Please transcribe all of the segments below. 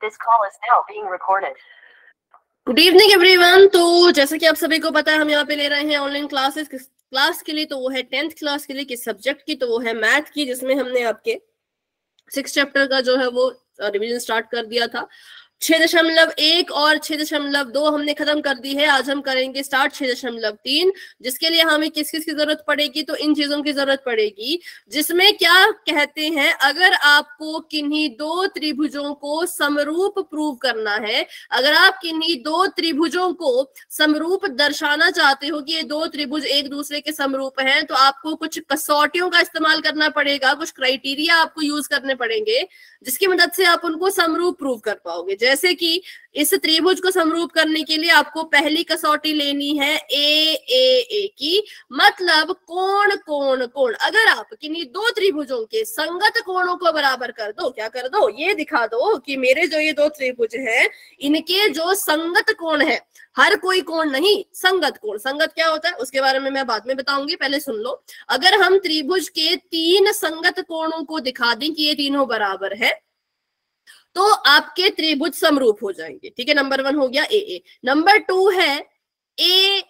This call is now being recorded. Good evening everyone. तो जैसा कि आप सभी को पता है, हम यहाँ पे ले रहे हैं ऑनलाइन क्लासेस। क्लास के लिए तो वो है 10th क्लास के लिए, किस सब्जेक्ट की, तो वो है मैथ की, जिसमें हमने आपके 6 चैप्टर का जो है वो रिवीजन स्टार्ट कर दिया था। 6.1 और 6.2 हमने खत्म कर दी है। आज हम करेंगे स्टार्ट 6.3, जिसके लिए हमें किस किस की जरूरत पड़ेगी, तो इन चीजों की जरूरत पड़ेगी, जिसमें क्या कहते हैं, अगर आपको किन्हीं दो त्रिभुजों को समरूप प्रूव करना है, अगर आप किन्हीं दो त्रिभुजों को समरूप दर्शाना चाहते हो कि ये दो त्रिभुज एक दूसरे के समरूप हैं, तो आपको कुछ कसौटियों का इस्तेमाल करना पड़ेगा, कुछ क्राइटेरिया आपको यूज करने पड़ेंगे, जिसकी मदद से आप उनको समरूप प्रूव कर पाओगे। जैसे कि इस त्रिभुज को समरूप करने के लिए आपको पहली कसौटी लेनी है ए की, मतलब कोण कोण कोण। अगर आप किन्हीं दो त्रिभुजों के संगत कोणों को बराबर कर दो, क्या कर दो, ये दिखा दो कि मेरे जो ये दो त्रिभुज हैं, इनके जो संगत कोण है, हर कोई कोण नहीं, संगत कोण। संगत क्या होता है उसके बारे में मैं बाद में बताऊंगी, पहले सुन लो। अगर हम त्रिभुज के 3 संगत कोणों को दिखा दें कि ये तीनों बराबर है, तो आपके त्रिभुज समरूप हो जाएंगे। ठीक है, नंबर 1 हो गया ए। नंबर 2 है ए।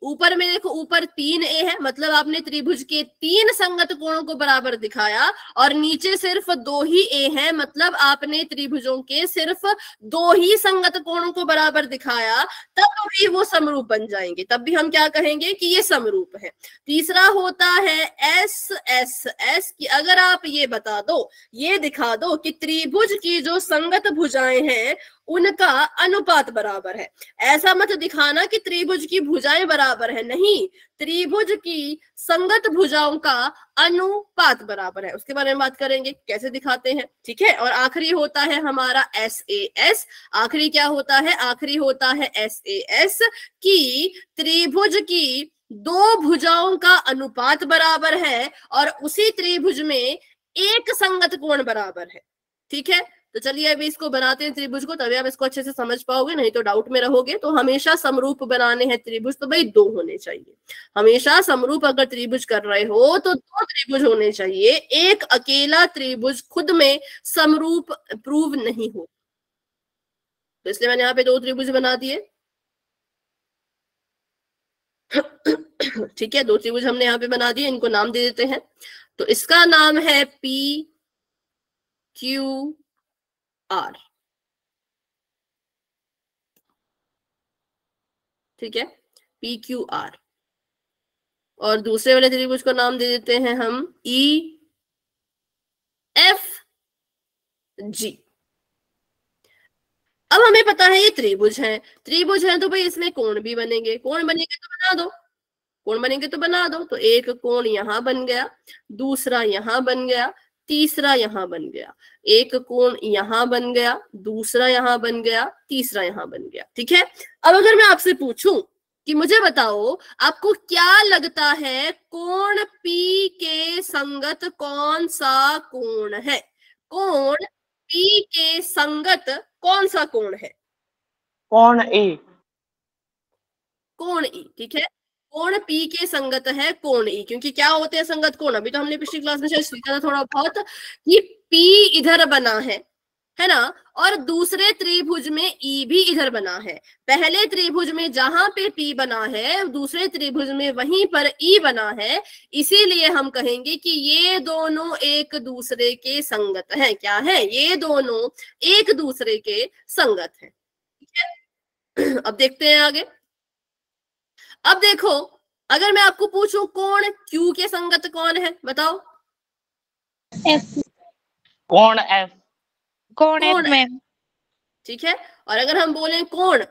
ऊपर में देखो, ऊपर 3a है, मतलब आपने त्रिभुज के 3 संगत कोणों को बराबर दिखाया, और नीचे सिर्फ 2 ही a है, मतलब आपने त्रिभुजों के सिर्फ 2 ही संगत कोणों को बराबर दिखाया, तब भी वो समरूप बन जाएंगे। तब भी हम क्या कहेंगे कि ये समरूप है। तीसरा होता है एस कि अगर आप ये बता दो, ये दिखा दो कि त्रिभुज की जो संगत भुजाएं हैं उनका अनुपात बराबर है। ऐसा मत दिखाना कि त्रिभुज की भुजाएं बराबर है, नहीं, त्रिभुज की संगत भुजाओं का अनुपात बराबर है। उसके बारे में बात करेंगे, कैसे दिखाते हैं। ठीक है, और आखिरी होता है हमारा SAS। आखिरी क्या होता है, आखिरी होता है SAS कि त्रिभुज की दो भुजाओं का अनुपात बराबर है और उसी त्रिभुज में एक संगत कोण बराबर है। ठीक है, तो चलिए अभी इसको बनाते हैं त्रिभुज को, तभी आप इसको अच्छे से समझ पाओगे, नहीं तो डाउट में रहोगे। तो हमेशा समरूप बनाने हैं त्रिभुज तो भाई 2 होने चाहिए। हमेशा समरूप अगर त्रिभुज कर रहे हो तो 2 त्रिभुज होने चाहिए। एक अकेला त्रिभुज खुद में समरूप प्रूव नहीं हो, तो इसलिए मैंने यहाँ पे 2 त्रिभुज बना दिए। ठीक है, 2 त्रिभुज हमने यहाँ पे बना दिए, इनको नाम दे देते हैं। तो इसका नाम है PQR। ठीक है, PQR। और दूसरे वाले त्रिभुज को नाम दे देते हैं हम EFG। अब हमें पता है ये त्रिभुज है, त्रिभुज है तो भाई इसमें कोण भी बनेंगे, कोण बनेंगे तो बना दो, कोण बनेंगे तो बना दो। तो एक कोण यहां बन गया, दूसरा यहां बन गया, तीसरा यहां बन गया, एक कोण यहां बन गया, दूसरा यहां बन गया, तीसरा यहां बन गया। ठीक है, अब अगर मैं आपसे पूछूं कि मुझे बताओ आपको क्या लगता है कोण P के संगत कौन सा कोण है, कोण P के संगत कौन सा कोण है, कोण E। कोण E। ठीक है, कोण P के संगत है कोण E, क्योंकि क्या होते हैं संगत कोण, अभी तो हमने पिछली क्लास में सीखा था थोड़ा बहुत कि P इधर बना है ना, और दूसरे त्रिभुज में E भी इधर बना है। पहले त्रिभुज में जहां पे P बना है, दूसरे त्रिभुज में वहीं पर E बना है, इसीलिए हम कहेंगे कि ये दोनों एक दूसरे के संगत हैं। क्या है, ये दोनों एक दूसरे के संगत हैं। ठीक है, अब देखते हैं आगे। अब देखो, अगर मैं आपको पूछूं कोण Q के संगत कौन है, बताओ। F। कोण F। कोण F मैम। ठीक है, और अगर हम बोलें कोण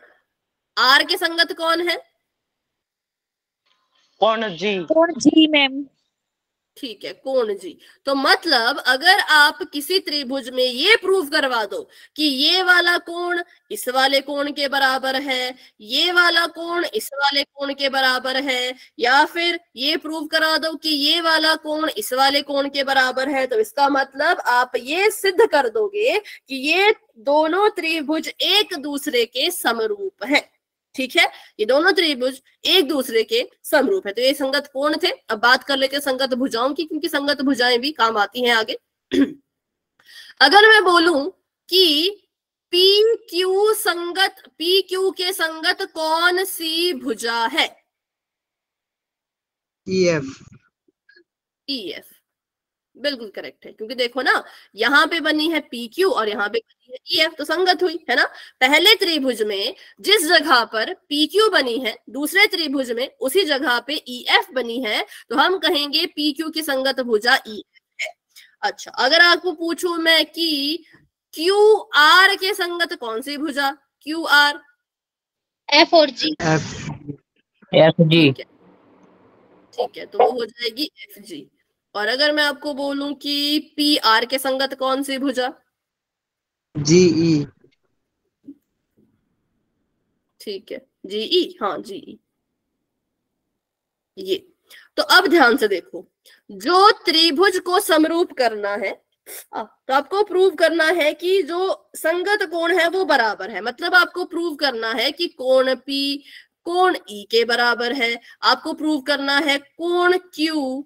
R के संगत कौन है, कोण G। कोण G मैम। ठीक है, कोण G। तो मतलब अगर आप किसी त्रिभुज में ये प्रूव करवा दो कि ये वाला कोण इस वाले कोण के बराबर है, ये वाला कोण इस वाले कोण के बराबर है, या फिर ये प्रूव करा दो कि ये वाला कोण इस वाले कोण के बराबर है, तो इसका मतलब आप ये सिद्ध कर दोगे कि ये दोनों त्रिभुज एक दूसरे के समरूप हैं। ठीक है, ये दोनों त्रिभुज एक दूसरे के समरूप है। तो ये संगत कोण थे। अब बात कर लेते हैं संगत भुजाओं की, क्योंकि संगत भुजाएं भी काम आती हैं आगे। अगर मैं बोलूं कि पी क्यू के संगत कौन सी भुजा है? EF। EF बिल्कुल करेक्ट है, क्योंकि देखो ना, यहाँ पे बनी है PQ और यहाँ पे बनी है EF, तो संगत हुई है ना। पहले त्रिभुज में जिस जगह पर PQ बनी है, दूसरे त्रिभुज में उसी जगह पे EF बनी है, तो हम कहेंगे PQ की संगत भुजा EF है। अच्छा, अगर आपको पूछूं मैं कि QR के संगत कौन सी भुजा? QR F और G। FG। ठीक है, तो वो हो जाएगी FG। और अगर मैं आपको बोलूं कि PR के संगत कौन सी भुजा? GE। ठीक है, GE, हाँ GE। ये तो अब ध्यान से देखो, जो त्रिभुज को समरूप करना है, तो आपको प्रूव करना है कि जो संगत कोण है वो बराबर है। मतलब आपको प्रूव करना है कि कोण P कोण E के बराबर है, आपको प्रूव करना है कोण Q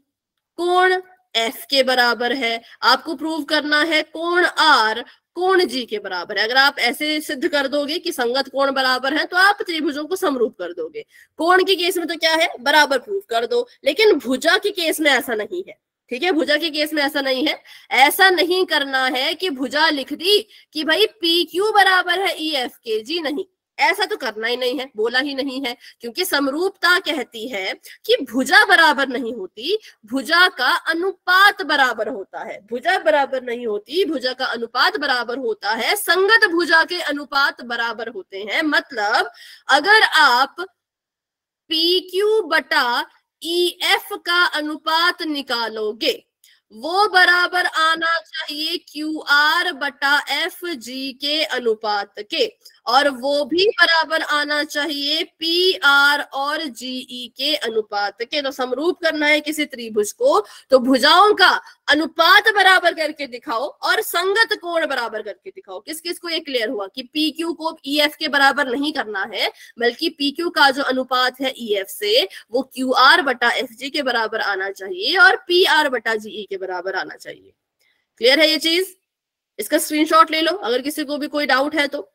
कोण F के बराबर है, आपको प्रूव करना है कोण R कोण G के बराबर है। अगर आप ऐसे सिद्ध कर दोगे कि संगत कोण बराबर है, तो आप त्रिभुजों को समरूप कर दोगे। कोण के केस में तो क्या है, बराबर प्रूव कर दो, लेकिन भुजा के केस में ऐसा नहीं है। ठीक है, भुजा के केस में ऐसा नहीं है। ऐसा नहीं करना है कि भुजा लिख दी कि भाई PQ बराबर है EF के, जी नहीं, ऐसा तो करना ही नहीं है, बोला ही नहीं है। क्योंकि समरूपता कहती है कि भुजा बराबर नहीं होती, भुजा का अनुपात बराबर होता है। भुजा बराबर नहीं होती, भुजा का अनुपात बराबर होता है। संगत भुजा के अनुपात बराबर होते हैं। मतलब अगर आप PQ बटा EF का अनुपात निकालोगे, वो बराबर आना चाहिए QR बटा FG के अनुपात के, और वो भी बराबर आना चाहिए PR और GE के अनुपात के। तो समरूप करना है किसी त्रिभुज को, तो भुजाओं का अनुपात बराबर करके दिखाओ और संगत कोण बराबर करके दिखाओ। किस किस को ये क्लियर हुआ कि PQ को EF के बराबर नहीं करना है, बल्कि PQ का जो अनुपात है EF से, वो QR बटा FG के बराबर आना चाहिए और PR बटा GE के बराबर आना चाहिए। क्लियर है ये चीज? इसका स्क्रीनशॉट ले लो अगर किसी को भी कोई डाउट है तो।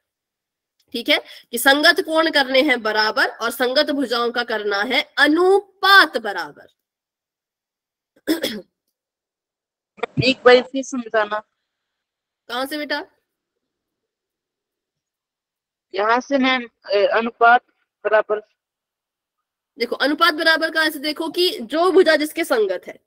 ठीक है, कि संगत कोण करने हैं बराबर और संगत भुजाओं का करना है अनुपात बराबर। एक बार फिर समझाना। कहां से बेटा? यहाँ से मैम अनुपात बराबर। देखो, अनुपात बराबर कहां से? देखो कि जो भुजा जिसके संगत है,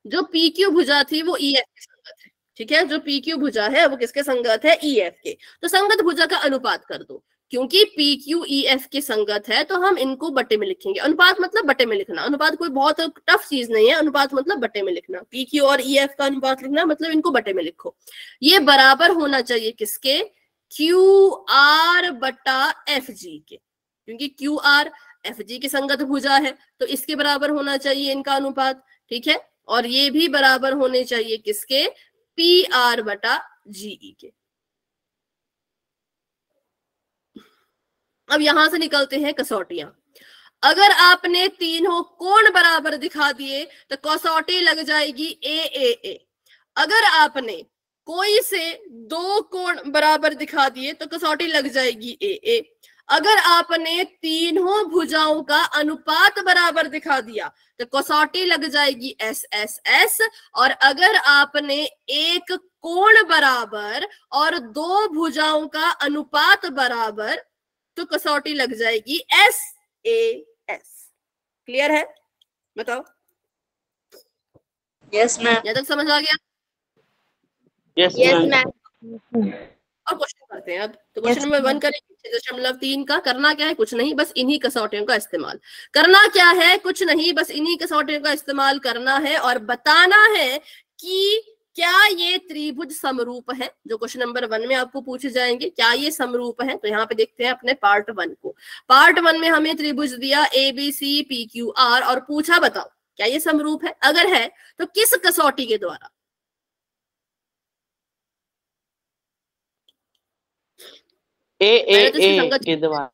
जो PQ भुजा थी वो EF के संगत है। ठीक है, जो PQ भुजा है वो किसके संगत है? EF के। तो संगत भुजा का अनुपात कर दो। क्योंकि PQ EF के संगत है तो हम इनको बटे में लिखेंगे। अनुपात मतलब बटे में लिखना, अनुपात कोई बहुत टफ चीज नहीं है। अनुपात मतलब बटे में लिखना, PQ और EF का अनुपात लिखना मतलब इनको बटे में लिखो। ये बराबर होना चाहिए किसके? QR बटा FG के, क्योंकि QR FG की संगत भुजा है, तो इसके बराबर होना चाहिए इनका अनुपात। ठीक है, और ये भी बराबर होने चाहिए किसके? PR बटा GE के। अब यहां से निकलते हैं कसौटियां। अगर आपने तीनों कोण बराबर दिखा दिए तो कसौटी लग जाएगी AAA। अगर आपने कोई से दो कोण बराबर दिखा दिए तो कसौटी लग जाएगी AA। अगर आपने तीनों भुजाओं का अनुपात बराबर दिखा दिया तो कसौटी लग जाएगी SSS। और अगर आपने एक कोण बराबर और दो भुजाओं का अनुपात बराबर तो कसौटी लग जाएगी SAS। क्लियर है? बताओ। Yes ma'am. यहाँ तक समझ आ गया? Yes ma'am. और क्वेश्चन करते हैं अब। तो क्वेश्चन नंबर 1 करेंगे 6.3 का। करना क्या है? कुछ नहीं, बस इन्हीं कसौटियों का इस्तेमाल करना। क्या है? कुछ नहीं, बस इन्हीं कसौटियों का इस्तेमाल करना है और बताना है कि क्या ये त्रिभुज समरूप है। जो क्वेश्चन नंबर 1 में आपको पूछे जाएंगे, क्या ये समरूप है? तो यहाँ पे देखते हैं अपने पार्ट 1 को। पार्ट 1 में हमें त्रिभुज दिया ABC PQR और पूछा बताओ क्या ये समरूप है। अगर है तो किस कसौटी के द्वारा? AAA के द्वारा।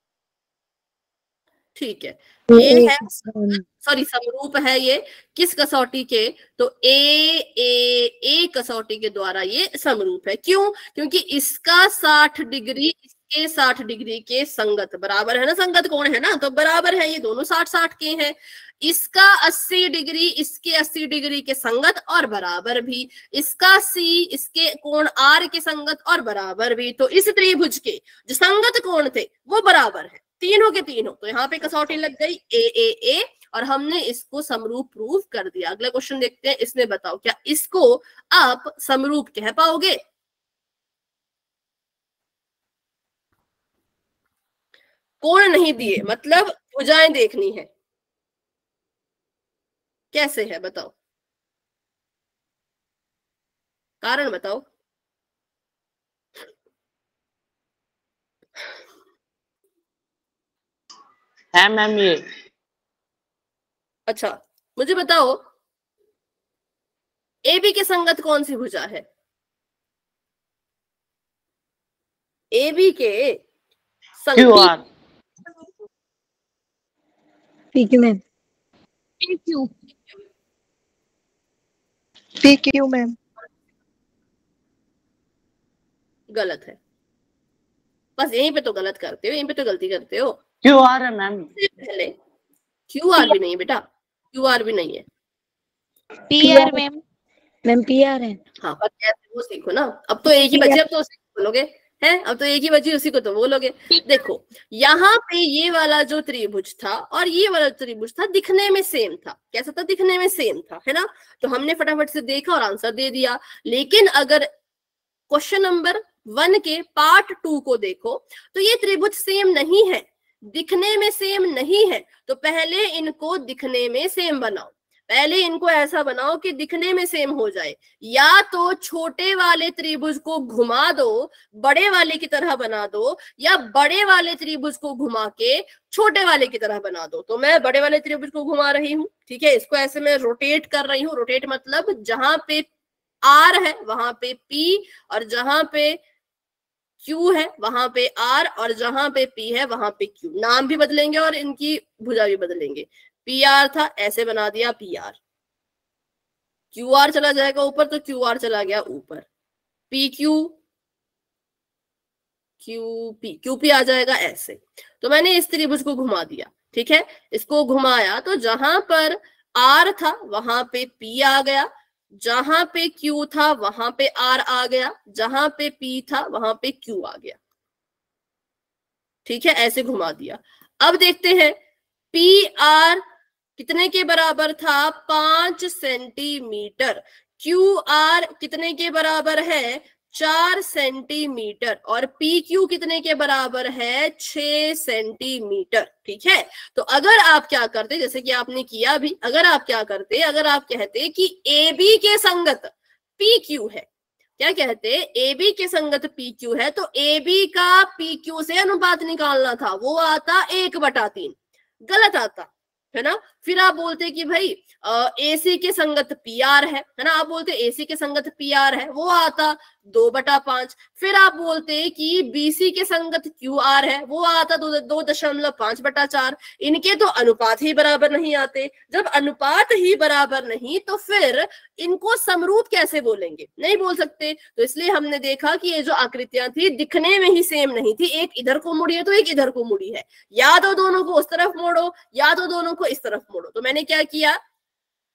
ठीक है, ये है सॉरी समरूप है ये किस कसौटी के, तो ए कसौटी के द्वारा ये समरूप है। क्यों? क्योंकि इसका 60 डिग्री इसके 60 डिग्री के संगत बराबर है ना, संगत कोण है ना, तो बराबर है, ये दोनों 60-60 के हैं। इसका 80 डिग्री इसके 80 डिग्री के संगत और बराबर भी, इसका सी इसके कोण आर के संगत और बराबर भी। तो इस त्रिभुज के जो संगत कोण थे वो बराबर है, तीनों के तीनों। तो यहाँ पे कसौटी लग गई ए और हमने इसको समरूप प्रूव कर दिया। अगला क्वेश्चन देखते हैं, इसमें बताओ क्या इसको आप समरूप कह पाओगे? कोण नहीं दिए, मतलब भुजाएं देखनी है, कैसे है बताओ, कारण बताओ। है मैम ये। अच्छा मुझे बताओ ए बी के संगत कौन सी भुजा है? ए बी के संगत PQ मैम, PQ मैम, गलत है, बस यहीं पे तो गलत करते हो, यहीं पे तो गलती करते हो। क्यू आर है मैम, पहले क्यू आर भी नहीं है बेटा, क्यू आर भी नहीं है, PR मैम, मैम PR है। हाँ पर कैसे वो सीखो ना, अब तो एक ही बचे, अब तो उसी को बोलोगे है, अब तो एक ही बची उसी को तो बोलोगे। देखो यहाँ पे ये वाला जो त्रिभुज था और ये वाला त्रिभुज था दिखने में सेम था, कैसा था? दिखने में सेम था, है ना, तो हमने फटाफट से देखा और आंसर दे दिया। लेकिन अगर क्वेश्चन नंबर 1 के पार्ट 2 को देखो तो ये त्रिभुज सेम नहीं है, दिखने में सेम नहीं है, तो पहले इनको दिखने में सेम बनाओ, पहले इनको ऐसा बनाओ कि दिखने में सेम हो जाए। या तो छोटे वाले त्रिभुज को घुमा दो, बड़े वाले की तरह बना दो, या बड़े वाले त्रिभुज को घुमा के छोटे वाले की तरह बना दो। तो मैं बड़े वाले त्रिभुज को घुमा रही हूँ, ठीक है, इसको ऐसे मैं रोटेट कर रही हूँ। रोटेट मतलब जहां पे आर है वहां पे पी, और जहां पे क्यू है वहां पे आर, और जहां पे पी है वहां पे क्यू। नाम भी बदलेंगे और इनकी भुजा भी बदलेंगे। पी आर था, ऐसे बना दिया पी आर, क्यू आर चला जाएगा ऊपर तो क्यू आर चला गया ऊपर, पी क्यू क्यू पी आ जाएगा ऐसे। तो मैंने इस त्रिभुज को घुमा दिया, ठीक है, इसको घुमाया तो जहां पर आर था वहां पे पी आ गया, जहां पे क्यू था वहां पे आर आ गया, जहां पे पी था वहां पे क्यू आ गया, ठीक है, ऐसे घुमा दिया। अब देखते हैं पी आर कितने के बराबर था? 5 सेंटीमीटर। क्यू आर कितने के बराबर है? 4 सेंटीमीटर। और पी क्यू कितने के बराबर है? 6 सेंटीमीटर, ठीक है। तो अगर आप क्या करते, जैसे कि आपने किया भी, अगर आप क्या करते, अगर आप कहते कि ए बी के संगत पी क्यू है, क्या कहते, ए बी के संगत पी क्यू है, तो ए बी का पी क्यू से अनुपात निकालना था, वो आता 1/3, गलत आता है ना। फिर आप बोलते कि भाई एसी के संगत पी आर है ना, आप बोलते एसी के संगत पी आर है, वो आता 2/5। फिर आप बोलते कि बीसी के संगत क्यू आर है, वो आता 2.5/4। इनके तो अनुपात ही बराबर नहीं आते। जब अनुपात ही बराबर नहीं तो फिर इनको समरूप कैसे बोलेंगे? नहीं बोल सकते। तो इसलिए हमने देखा कि ये जो आकृतियां थी दिखने में ही सेम नहीं थी, एक इधर को मुड़ी है तो एक इधर को मुड़ी है, या तो दोनों को उस तरफ मोड़ो या तो दोनों को इस तरफ मोड़ो। तो मैंने क्या किया,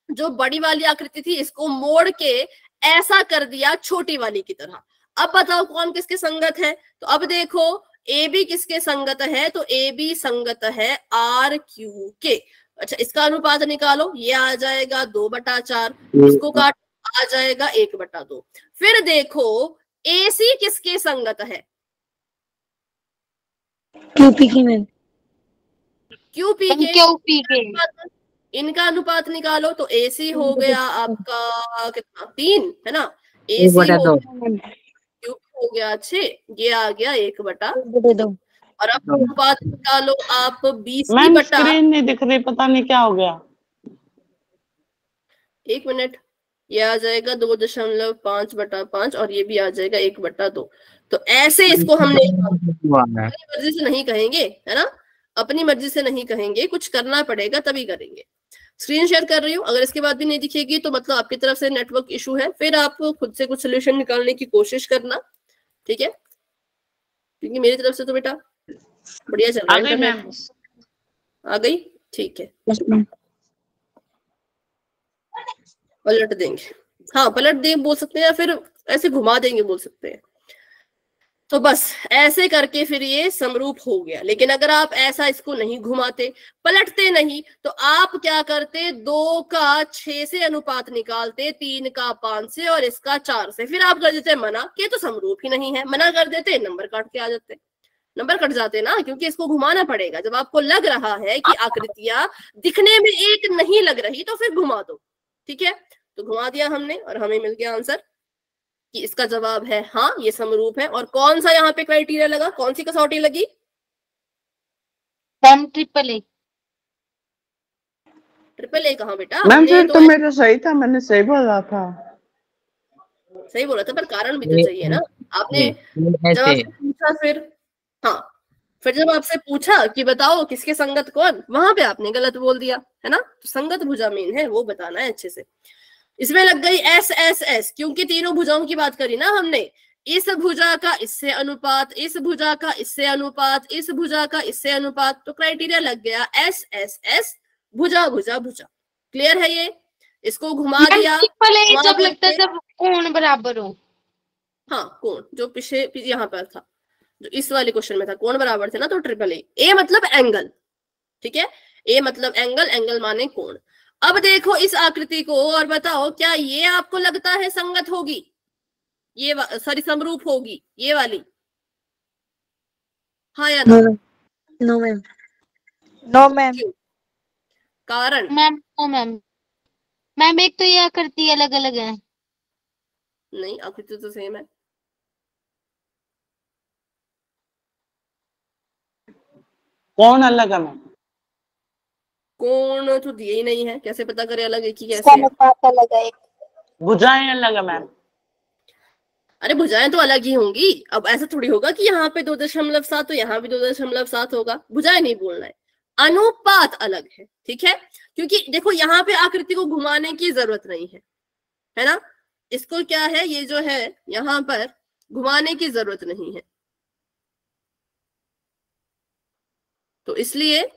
जो बड़ी वाली आकृति थी इसको मोड़ के ऐसा कर दिया छोटी वाली की तरह। अब बताओ कौन किसके संगत है? तो अब देखो ए बी किसके संगत है? तो ए बी संगत है आर क्यू के। अच्छा इसका अनुपात निकालो, ये आ जाएगा 2/4, इसको काट आ जाएगा 1/2। फिर देखो ए सी किसके संगत है? QP की मैम, क्यूपी के। इनका अनुपात निकालो तो एसी हो गया आपका कितना? 3 है ना, एसी हो गया 6, ये आ गया 1/2। और अब अनुपात निकालो आप बीसी बटा, स्क्रीन नहीं दिख रही, पता नहीं क्या हो गया। 1 मिनट, ये आ जाएगा 2.5/5 और ये भी आ जाएगा 1/2। तो ऐसे इसको हमने से नहीं कहेंगे, है ना। अपनी मर्जी से नहीं कहेंगे, कुछ करना पड़ेगा तभी करेंगे। स्क्रीन शेयर कर रही हूँ, अगर इसके बाद भी नहीं दिखेगी तो मतलब आपकी तरफ से नेटवर्क इशू है, फिर आप खुद से कुछ सोल्यूशन निकालने की कोशिश करना, ठीक है? क्योंकि मेरी तरफ से तो बेटा बढ़िया चल रहा आ है गई मैम। इंटरनेट। आ गई, ठीक है। Yes ma'am. पलट देंगे, हाँ पलट देंगे बोल सकते हैं, या फिर ऐसे घुमा देंगे बोल सकते हैं। तो बस ऐसे करके फिर ये समरूप हो गया। लेकिन अगर आप ऐसा इसको नहीं घुमाते, पलटते नहीं, तो आप क्या करते, 2 का 6 से अनुपात निकालते, 3 का 5 से और इसका 4 से, फिर आप कर देते मना कि तो समरूप ही नहीं है, मना कर देते, नंबर काट के आ जाते, नंबर कट जाते ना, क्योंकि इसको घुमाना पड़ेगा। जब आपको लग रहा है कि आकृतियां दिखने में एक नहीं लग रही तो फिर घुमा दो, ठीक है? तो घुमा दिया हमने और हमें मिल गया आंसर कि इसका जवाब है हाँ, ये समरूप है। और कौन सा यहाँ पे क्राइटेरिया लगा, कौन सी कसौटी लगी? Ma'am triple A. Triple A कहाँ बेटा? मैम हमने फिर तो तो मेरा सही था, मैंने सही बोला था। सही बोला था, पर कारण भी तो चाहिए ना। आपने जब आपसे पूछा, फिर हाँ, फिर जब आपसे पूछा कि बताओ किसके संगत कौन, वहां पे आपने गलत बोल दिया, है ना? तो संगत भुजा मेन है, वो बताना है अच्छे से। इसमें लग गई एस एस एस, क्योंकि तीनों भुजाओं की बात करी ना हमने। इस भुजा का इससे अनुपात, इस भुजा का इससे अनुपात, इस भुजा का इससे अनुपात, तो क्राइटेरिया लग गया एस एस एस, भुजा भुजा भुजा। क्लियर है ये? इसको घुमा दिया, ट्रिपल ए घुमा जब लगता है करके, जब कोण बराबर हो। हाँ कोण, जो पीछे यहाँ पर था, जो इस वाले क्वेश्चन में था, कोण बराबर थे ना, तो ट्रिपल ए। ए मतलब एंगल, ठीक है? ए मतलब एंगल, एंगल माने कोण। अब देखो इस आकृति को और बताओ, क्या ये आपको लगता है संगत होगी? ये सॉरी समरूप होगी ये वाली? हाँ या ना? No ma'am. No ma'am. क्यों? कारण? मैम ओ मैम, मैम एक तो ये आकृति अलग अलग है। नहीं, आकृति तो सेम है। कौन अलग है मैम? कोण तो दिए ही नहीं है, कैसे पता करे अलग है कि कैसे इसका है? अनुपात अलग है। भुजाएं अलग है मैम। अरे भुजाएं तो अलग ही होंगी। अब ऐसा थोड़ी होगा कि यहाँ पे 2.7 तो यहाँ भी 2.7 होगा। भुजाएं नहीं बोलना है, अनुपात अलग है, ठीक है? क्योंकि देखो यहाँ पे आकृति को घुमाने की जरूरत नहीं है ना? इसको क्या है, ये जो है यहाँ पर घुमाने की जरूरत नहीं है, तो इसलिए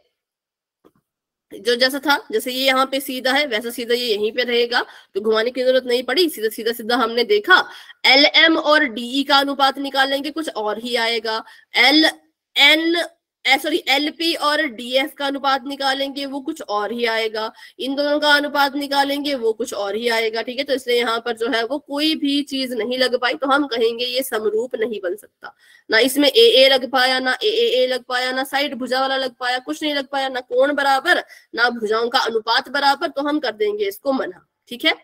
जो जैसा था, जैसे ये यहाँ पे सीधा है, वैसा सीधा ये यहीं पे रहेगा, तो घुमाने की जरूरत नहीं पड़ी। सीधा सीधा सीधा हमने देखा, एल एम और डीई का अनुपात निकालेंगे, कुछ और ही आएगा। एल एन सॉरी एलपी और डीएफ का अनुपात निकालेंगे, वो कुछ और ही आएगा। इन दोनों का अनुपात निकालेंगे, वो कुछ और ही आएगा, ठीक है? तो इसलिए यहाँ पर जो है वो कोई भी चीज नहीं लग पाई, तो हम कहेंगे ये समरूप नहीं बन सकता। ना इसमें ए लग पाया, ना ए लग पाया, ना साइड भुजा वाला लग पाया, कुछ नहीं लग पाया, ना कोण बराबर, ना भुजाओं का अनुपात बराबर, तो हम कर देंगे इसको मना, ठीक है?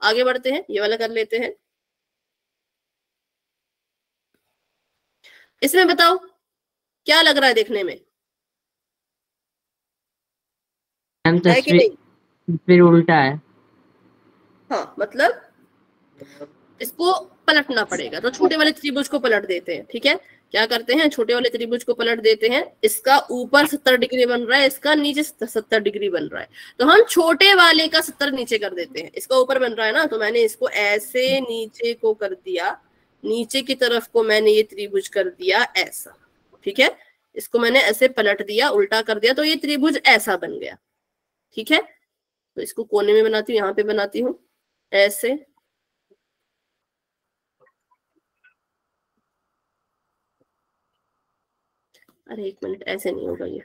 आगे बढ़ते हैं, ये वाला कर लेते हैं। इसमें बताओ क्या लग रहा है देखने में, है कि नहीं? फिर उल्टा है। हाँ मतलब इसको पलटना पड़ेगा, तो छोटे वाले त्रिभुज को पलट देते हैं, ठीक है? क्या करते हैं, छोटे वाले त्रिभुज को पलट देते हैं। इसका ऊपर 70 डिग्री बन रहा है, इसका नीचे 70 डिग्री बन रहा है, तो हम छोटे वाले का 70 नीचे कर देते हैं। इसका ऊपर बन रहा है ना, तो मैंने इसको ऐसे नीचे को कर दिया, नीचे की तरफ को मैंने ये त्रिभुज कर दिया ऐसा, ठीक है? इसको मैंने ऐसे पलट दिया, उल्टा कर दिया, तो ये त्रिभुज ऐसा बन गया, ठीक है? तो इसको कोने में बनाती हूँ, यहाँ पे बनाती हूँ ऐसे, अरे एक मिनट, ऐसे नहीं होगा ये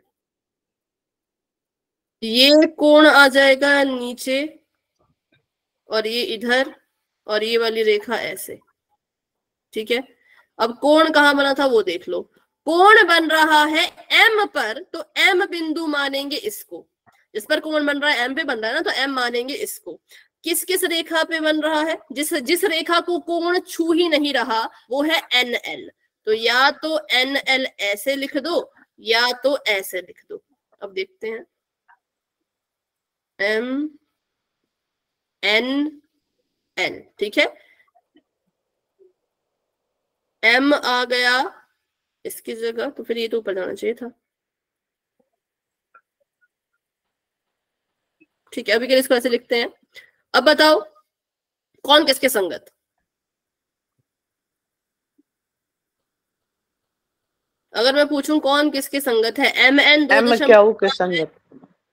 कोण आ जाएगा नीचे, और ये इधर, और ये वाली रेखा ऐसे, ठीक है? अब कोण कहाँ बना था वो देख लो। कोण बन रहा है एम पर, तो एम बिंदु मानेंगे इसको। जिस पर कोण बन रहा है एम पे बन रहा है ना, तो एम मानेंगे इसको। किस किस रेखा पे बन रहा है? जिस रेखा को कोण छू ही नहीं रहा वो है एन एल, तो या तो एन एल ऐसे लिख दो या तो ऐसे लिख दो। अब देखते हैं, एम एन एल, ठीक है? एम आ गया इसकी जगह, तो फिर ये तो ऊपर जाना चाहिए था, ठीक है, अभी के लिए इसको ऐसे लिखते हैं। अब बताओ कौन किसके संगत? अगर मैं पूछूं कौन किसके संगत है, MN M क्या हो के संगत?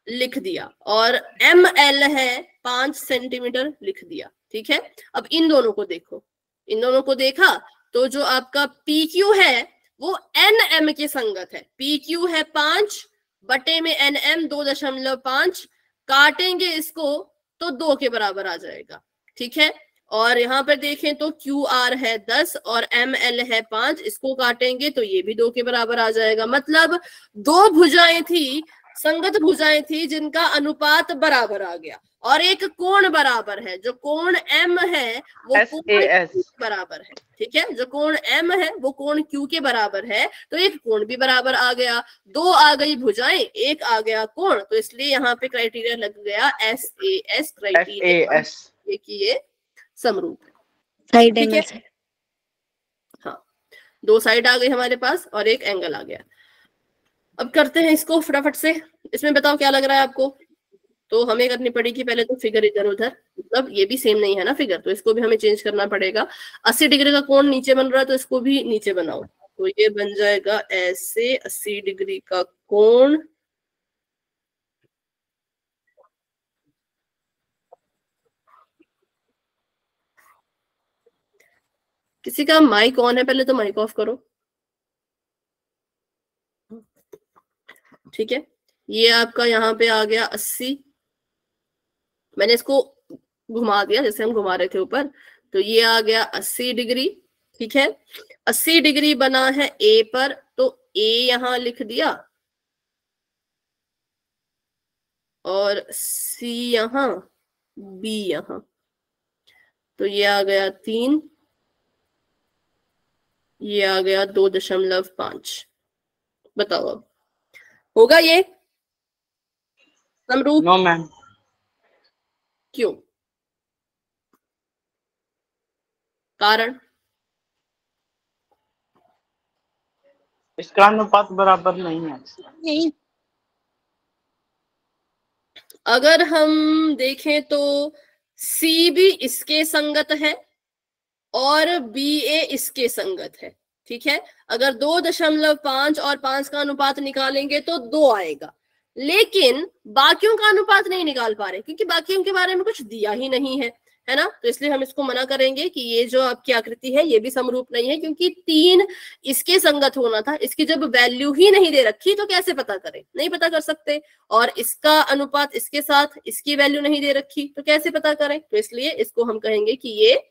लिख दिया और ML है 5 सेंटीमीटर लिख दिया। ठीक है, अब इन दोनों को देखो, इन दोनों को देखा तो जो आपका PQ है वो NM के संगत है। PQ है 5 बटे में NM 2.5, काटेंगे इसको तो 2 के बराबर आ जाएगा। ठीक है, और यहाँ पर देखें तो QR है 10 और ML है 5, इसको काटेंगे तो ये भी 2 के बराबर आ जाएगा। मतलब 2 भुजाएं थी, संगत भुजाएं थी जिनका अनुपात बराबर आ गया, और एक कोण बराबर है। जो कोण M है वो कोण Q के बराबर है। ठीक है, जो कोण M है वो कोण Q के बराबर है, तो एक कोण भी बराबर आ गया। 2 आ गई भुजाएं, 1 आ गया कोण, तो इसलिए यहाँ पे क्राइटेरिया लग गया SAS क्राइटेरिया कि ये समरूप है। ठीक है, हाँ, 2 साइड आ गई हमारे पास और एक एंगल आ गया। अब करते हैं इसको फटाफट से। इसमें बताओ क्या लग रहा है आपको? तो हमें करनी पड़ेगी पहले तो फिगर इधर उधर, मतलब ये भी सेम नहीं है ना फिगर, तो इसको भी हमें चेंज करना पड़ेगा। 80 डिग्री का कोण नीचे बन रहा है तो इसको भी नीचे बनाओ, तो ये बन जाएगा ऐसे 80 डिग्री का कोण। किसी का माइक ऑन है? पहले तो माइक ऑफ करो। ठीक है, ये आपका यहाँ पे आ गया 80, मैंने इसको घुमा दिया जैसे हम घुमा रहे थे ऊपर, तो ये आ गया 80 डिग्री। ठीक है, 80 डिग्री बना है A पर, तो A यहां लिख दिया और C यहां, B यहां, तो ये आ गया 3, ये आ गया 2.5। बताओ अब होगा ये समरूप? No ma'am. क्यों? कारण? इसका अनुपात बराबर नहीं है। नहीं, अगर हम देखें तो CB इसके संगत है और BA इसके संगत है। ठीक है, अगर 2.5 और 5 का अनुपात निकालेंगे तो 2 आएगा, लेकिन बाकियों का अनुपात नहीं निकाल पा रहे क्योंकि बाकियों के बारे में कुछ दिया ही नहीं है ना, तो इसलिए हम इसको मना करेंगे कि ये जो आपकी आकृति है ये भी समरूप नहीं है, क्योंकि 3 इसके संगत होना था। इसकी जब वैल्यू ही नहीं दे रखी तो कैसे पता करें? नहीं पता कर सकते। और इसका अनुपात इसके साथ, इसकी वैल्यू नहीं दे रखी तो कैसे पता करें? तो इसलिए इसको हम कहेंगे कि ये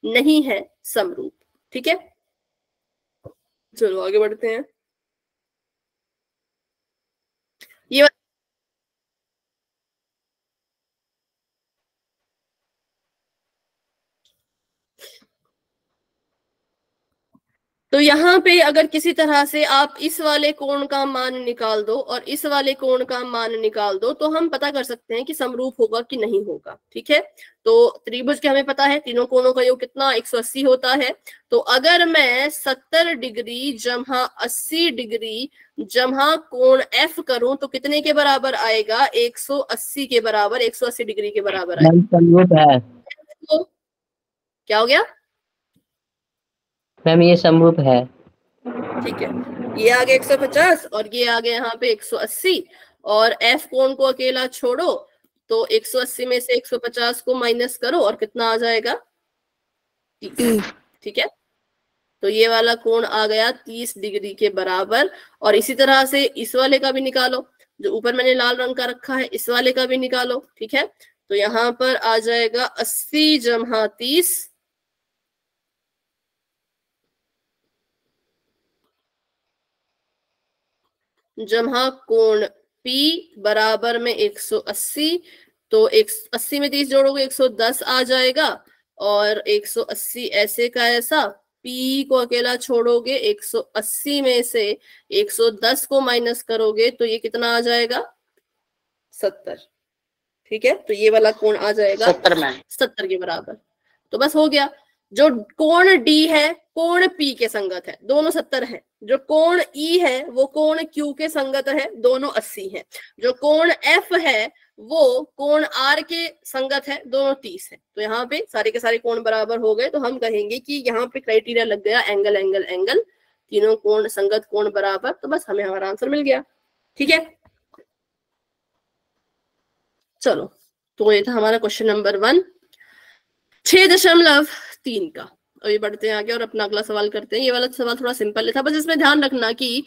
नहीं है समरूप। ठीक है, चलो आगे बढ़ते हैं। ये तो यहाँ पे अगर किसी तरह से आप इस वाले कोण का मान निकाल दो और इस वाले कोण का मान निकाल दो तो हम पता कर सकते हैं कि समरूप होगा कि नहीं होगा। ठीक है, तो त्रिभुज के हमें पता है तीनों कोणों का योग कितना 180 होता है। तो अगर मैं 70 डिग्री जमा 80 डिग्री जमा कोण F करूं तो कितने के बराबर आएगा? 180 के बराबर, 180 डिग्री के बराबर आएगा। तो क्या हो गया मैम? ये समरूप है। ठीक है, ये आ गया 150 और ये आ गया यहाँ पे 180, और F कोण को अकेला छोड़ो तो 180 में से 150 को माइनस करो और कितना आ जाएगा? 30। ठीक है, तो ये वाला कोण आ गया 30 डिग्री के बराबर। और इसी तरह से इस वाले का भी निकालो, जो ऊपर मैंने लाल रंग का रखा है, इस वाले का भी निकालो। ठीक है, तो यहाँ पर आ जाएगा 80 जमा 30, जमा कोण P बराबर में 180, तो 80 में 30 जोड़ोगे 110 आ जाएगा, और 180 ऐसे का ऐसा, P को अकेला छोड़ोगे 180 में से 110 को माइनस करोगे तो ये कितना आ जाएगा? 70। ठीक है, तो ये वाला कोण आ जाएगा 70 में 70 के बराबर। तो बस हो गया। जो कोण डी है कोण पी के संगत है, दोनों 70 है। जो कोण ई है वो कोण क्यू के संगत है, दोनों 80 है। जो कोण एफ है वो कोण आर के संगत है, दोनों 30 है। तो यहाँ पे सारे के सारे कोण बराबर हो गए, तो हम कहेंगे कि यहाँ पे क्राइटेरिया लग गया एंगल एंगल एंगल, तीनों कोण संगत कोण बराबर, तो बस हमें हमारा आंसर मिल गया। ठीक है, चलो तो ये था हमारा क्वेश्चन नंबर 1 6.3 का। अभी बढ़ते हैं आगे और अपना अगला सवाल करते हैं। ये वाला सवाल थोड़ा सिंपल था, बस इसमें ध्यान रखना कि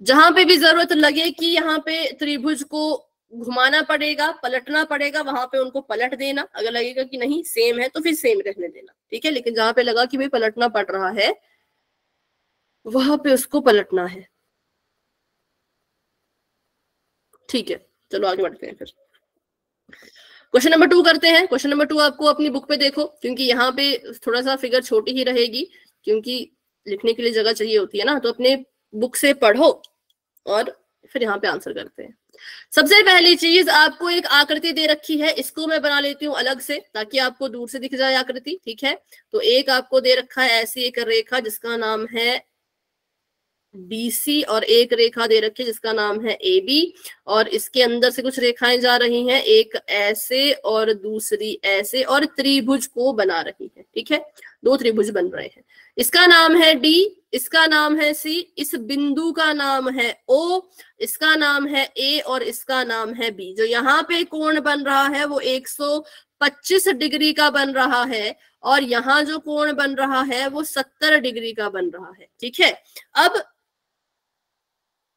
जहां पे भी जरूरत लगे कि यहाँ पे त्रिभुज को घुमाना पड़ेगा, पलटना पड़ेगा, वहां पे उनको पलट देना। अगर लगेगा कि नहीं सेम है तो फिर सेम रहने देना, ठीक है। लेकिन जहां पे लगा कि भाई पलटना पड़ रहा है वहां पे उसको पलटना है। ठीक है, चलो आगे बढ़ते हैं फिर। क्वेश्चन नंबर 2 करते हैं। क्वेश्चन नंबर 2 आपको अपनी बुक पे देखो, क्योंकि यहाँ पे थोड़ा सा फिगर छोटी ही रहेगी, क्योंकि लिखने के लिए जगह चाहिए होती है ना। तो अपने बुक से पढ़ो और फिर यहाँ पे आंसर करते हैं। सबसे पहली चीज, आपको एक आकृति दे रखी है, इसको मैं बना लेती हूँ अलग से ताकि आपको दूर से दिख जाए आकृति। ठीक है, तो एक आपको दे रखा है ऐसी एक रेखा जिसका नाम है BC और एक रेखा दे रखी है जिसका नाम है AB, और इसके अंदर से कुछ रेखाएं जा रही हैं, एक ऐसे और दूसरी ऐसे, और त्रिभुज को बना रही है। ठीक है, 2 त्रिभुज बन रहे हैं। इसका नाम है D, इसका नाम है C, इस बिंदु का नाम है O, इसका नाम है A और इसका नाम है B। जो यहाँ पे कोण बन रहा है वो 125 डिग्री का बन रहा है, और यहाँ जो कोण बन रहा है वो 70 डिग्री का बन रहा है। ठीक है, अब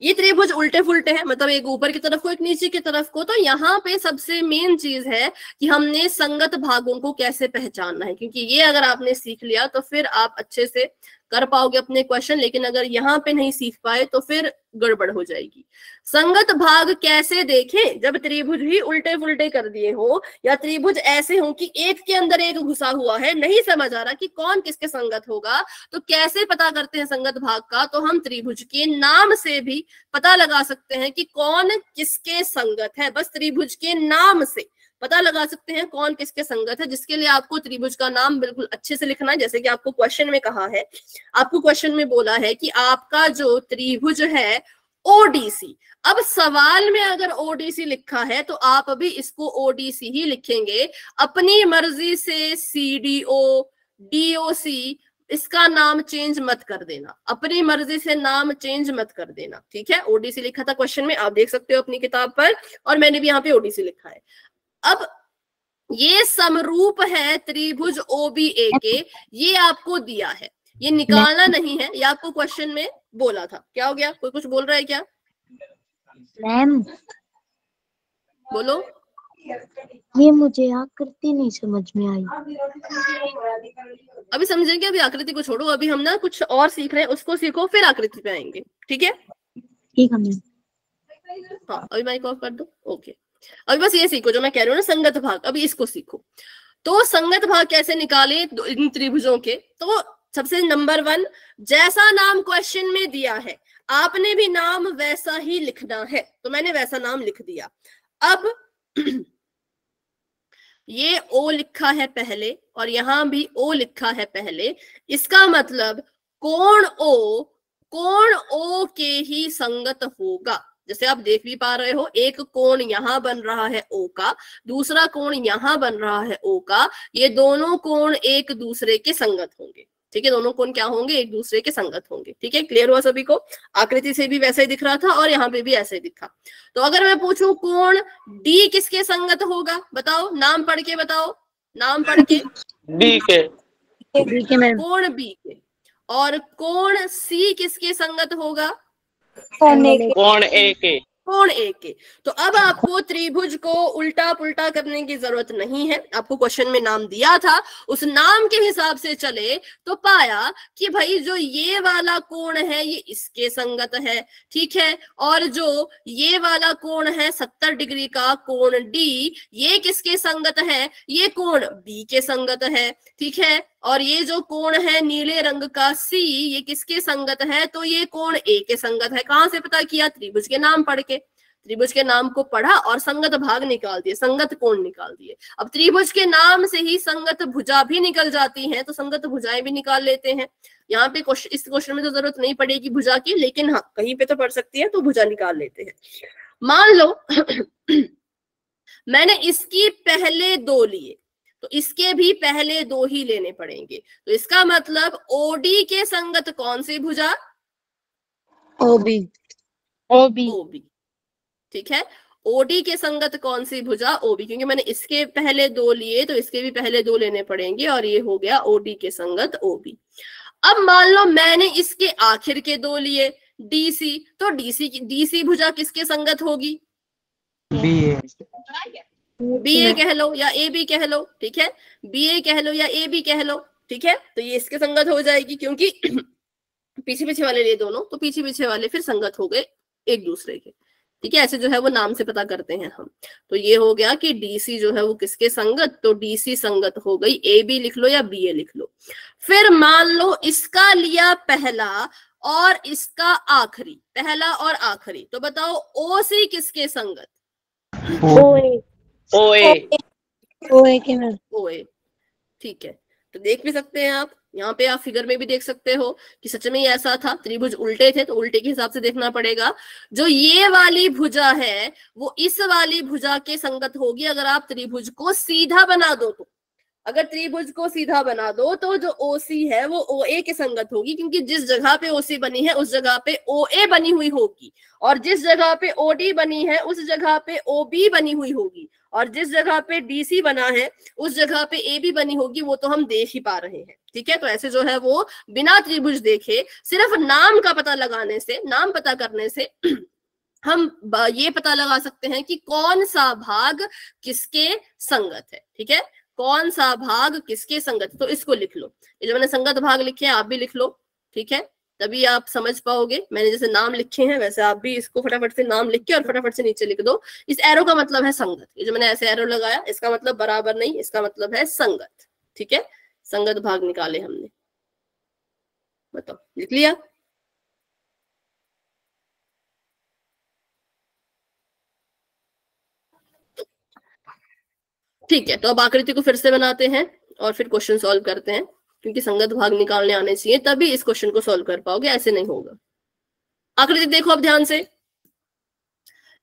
ये त्रिभुज उल्टे फुल्टे हैं, मतलब एक ऊपर की तरफ को एक नीचे की तरफ को। तो यहाँ पे सबसे मेन चीज है कि हमने संगत भागों को कैसे पहचानना है, क्योंकि ये अगर आपने सीख लिया तो फिर आप अच्छे से कर पाओगे अपने क्वेश्चन। लेकिन अगर यहाँ पे नहीं सीख पाए तो फिर गड़बड़ हो जाएगी। संगत भाग कैसे देखें जब त्रिभुज ही उल्टे फुल्टे कर दिए हो, या त्रिभुज ऐसे हो कि एक के अंदर एक घुसा हुआ है, नहीं समझ आ रहा कि कौन किसके संगत होगा। तो कैसे पता करते हैं संगत भाग का? तो हम त्रिभुज के नाम से भी पता लगा सकते हैं कि कौन किसके संगत है। बस त्रिभुज के नाम से पता लगा सकते हैं कौन किसके संगत है, जिसके लिए आपको त्रिभुज का नाम बिल्कुल अच्छे से लिखना है। जैसे कि आपको क्वेश्चन में कहा है, आपको क्वेश्चन में बोला है कि आपका जो त्रिभुज है ODC। अब सवाल में अगर ODC लिखा है तो आप अभी इसको ODC ही लिखेंगे। अपनी मर्जी से CDO, DOC इसका नाम चेंज मत कर देना, अपनी मर्जी से नाम चेंज मत कर देना। ठीक है, ODC लिखा था क्वेश्चन में, आप देख सकते हो अपनी किताब पर, और मैंने भी यहाँ पे ODC लिखा है। अब ये समरूप है त्रिभुज OBA के, ये आपको दिया है, ये निकालना नहीं है, ये आपको क्वेश्चन में बोला था। क्या हो गया? कोई कुछ बोल रहा है क्या? मैम बोलो। ये मुझे आकृति नहीं समझ में आई। अभी समझेंगे, अभी आकृति को छोड़ो, अभी हम ना कुछ और सीख रहे हैं, उसको सीखो फिर आकृति पे आएंगे। ठीक है, ठीक है मैम। हाँ अभी माइक ऑफ कर दो। ओके, अभी बस ये सीखो जो मैं कह रही हूँ ना, संगत भाग, अभी इसको सीखो। तो संगत भाग कैसे निकाले इन त्रिभुजों के? तो सबसे नंबर 1, जैसा नाम क्वेश्चन में दिया है आपने भी नाम वैसा ही लिखना है। तो मैंने वैसा नाम लिख दिया। अब ये O लिखा है पहले और यहां भी O लिखा है पहले, इसका मतलब कोण O के ही संगत होगा। जैसे आप देख भी पा रहे हो, एक कोण यहां बन रहा है O का, दूसरा कोण यहां बन रहा है O का। ये दोनों कोण एक दूसरे के संगत होंगे। ठीक है, दोनों कोण क्या होंगे? एक दूसरे के संगत होंगे। ठीक है, क्लियर हुआ सभी को? आकृति से भी वैसे ही दिख रहा था और यहाँ पे भी ऐसे ही दिखा। तो अगर मैं पूछूं कोण D किसके संगत होगा, बताओ, नाम पढ़ के बताओ, नाम पढ़ के। B के। ठीक है मैम। कोण B के। और कोण C किसके संगत होगा? कोण A के। कोण A के। तो अब आपको त्रिभुज को उल्टा पुल्टा करने की जरूरत नहीं है। आपको क्वेश्चन में नाम दिया था, उस नाम के हिसाब से चले तो पाया कि भाई जो ये वाला कोण है ये इसके संगत है। ठीक है, और जो ये वाला कोण है 70 डिग्री का कोण D, ये किसके संगत है? ये कोण B के संगत है। ठीक है, और ये जो कोण है नीले रंग का C, ये किसके संगत है? तो ये कोण A के संगत है। कहां से पता किया? त्रिभुज के नाम पढ़ के। त्रिभुज के नाम को पढ़ा और संगत भाग निकाल दिए, संगत कोण निकाल दिए। अब त्रिभुज के नाम से ही संगत भुजा भी निकल जाती हैं, तो संगत भुजाएं भी निकाल लेते हैं। यहाँ पे इस क्वेश्चन में तो जरूरत नहीं पड़ेगी भुजा की, लेकिन हाँ कहीं पे तो पड़ सकती है, तो भुजा निकाल लेते हैं। मान लो मैंने इसकी पहले 2 लिए, तो इसके भी पहले 2 ही लेने पड़ेंगे। तो इसका मतलब ओडी के संगत कौन सी भुजा? ओबी। ओबी। ओबी, ठीक है। ओडी के संगत कौन सी भुजा? ओबी, क्योंकि मैंने इसके पहले 2 लिए तो इसके भी पहले 2 लेने पड़ेंगे, और ये हो गया ओडी के संगत ओबी। अब मान लो मैंने इसके आखिर के 2 लिए, डीसी, तो डीसी भुजा किसके संगत होगी? बीए कह लो या ए बी कह लो, ठीक है, बीए कह लो या ए बी कह लो, ठीक है। तो ये इसके संगत हो जाएगी, क्योंकि पीछे पीछे वाले लिए दोनों, तो पीछे पीछे वाले फिर संगत हो गए एक दूसरे के, ठीक है। ऐसे जो है वो नाम से पता करते हैं हम। तो ये हो गया कि डीसी जो है वो किसके संगत, तो डीसी संगत हो गई, ए बी लिख लो या बी ए लिख लो। फिर मान लो इसका लिया पहला और इसका आखिरी, पहला और आखिरी, तो बताओ ओ सी किसके संगत? ओए। ओए ओए के मैम। ओए, ठीक है। तो देख भी सकते हैं आप, यहाँ पे आप फिगर में भी देख सकते हो कि सच में ही ऐसा था, त्रिभुज उल्टे थे तो उल्टे के हिसाब से देखना पड़ेगा। जो ये वाली भुजा है वो इस वाली भुजा के संगत होगी अगर आप त्रिभुज को सीधा बना दो। तो अगर त्रिभुज को सीधा बना दो तो जो ओसी है वो ओए के संगत होगी, क्योंकि जिस जगह पे ओसी बनी है उस जगह पे ओए बनी हुई होगी, और जिस जगह पे ओडी बनी है उस जगह पे ओबी बनी हुई होगी, और जिस जगह पे डीसी बना है उस जगह पे ए बी बनी होगी। वो तो हम देख ही पा रहे हैं, ठीक है। तो ऐसे जो है वो बिना त्रिभुज देखे सिर्फ नाम का पता लगाने से, नाम पता करने से हम ये पता लगा सकते हैं कि कौन सा भाग किसके संगत है, ठीक है, कौन सा भाग किसके संगत। तो इसको लिख लो, ये जो मैंने संगत भाग लिखे हैं आप भी लिख लो, ठीक है, तभी आप समझ पाओगे। मैंने जैसे नाम लिखे हैं वैसे आप भी इसको फटाफट से नाम लिख के और फटाफट से नीचे लिख दो। इस एरो का मतलब है संगत, ये जो मैंने ऐसे एरो लगाया इसका मतलब बराबर नहीं, इसका मतलब है संगत, ठीक है। संगत भाग निकाले हमने, बताओ लिख लिया? ठीक है, तो अब आकृति को फिर से बनाते हैं और फिर क्वेश्चन सॉल्व करते हैं, क्योंकि संगत भाग निकालने आने चाहिए तभी इस क्वेश्चन को सॉल्व कर पाओगे, ऐसे नहीं होगा। आकृति देखो अब ध्यान से,